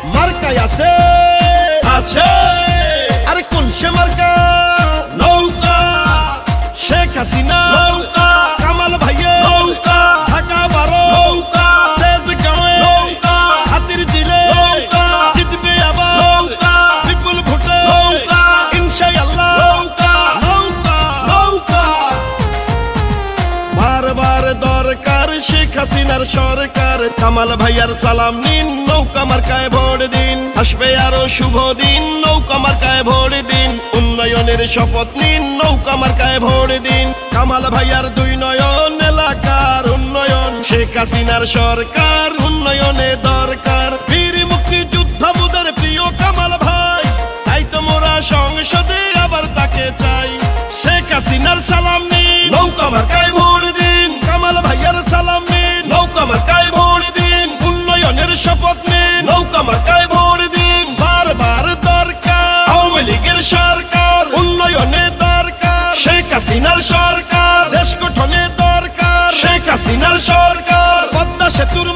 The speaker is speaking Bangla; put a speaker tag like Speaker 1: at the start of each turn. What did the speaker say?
Speaker 1: মার্কায় আছে
Speaker 2: আছে
Speaker 1: আরে কোন সে মার্কা
Speaker 2: নৌকা
Speaker 1: শেখ হাসিনা
Speaker 2: নৌকা
Speaker 1: কামাল ভাইয়ে
Speaker 2: নৌকা
Speaker 1: ঢাকা 12
Speaker 2: নৌকা
Speaker 1: তেজগাঁওয়ে
Speaker 2: নৌকা
Speaker 1: হাতির ঝিলে
Speaker 2: নৌকা
Speaker 1: জিতবে আবার
Speaker 2: নৌকা
Speaker 1: বিপুল ভোটে
Speaker 2: নৌকা
Speaker 1: ইনশাআল্লাহ
Speaker 2: নৌকা
Speaker 1: নৌকা
Speaker 2: নৌকা
Speaker 1: বারবার দরকার শেখ হাসিনার সরকার কামাল ভাইয়ার সালাম নিন নৌকা মার্কায় ভোট দিন আসবে আরো শুভ দিন নৌকা মার্কায় ভোট দিন উন্নয়নের শপথ নিন নৌকা মার্কায় ভোট দিন কামাল ভাইয়ার দুই নয়ন এলাকার উন্নয়ন শেখ হাসিনার সরকার উন্নয়নে দরকার বীর মুক্তিযোদ্ধাদের প্রিয় কামাল ভাই তাই তো মোরা সংসদে আবার তাকে চাই শেখ হাসিনার সালাম নিন নৌকা মার্কায় ভোট দিন কামাল ভাইয়ার সালাম নিন নৌকা মার্কায় ভোট দিন উন্নয়নের শপথ নিন নৌকা মার্কায় ভোট দিন বারবার দরকার আওয়ামী লীগের সরকার উন্নয়নে দরকার শেখ হাসিনার সরকার দেশ গঠনে দরকার শেখ হাসিনার সরকার পদ্মা সেতুর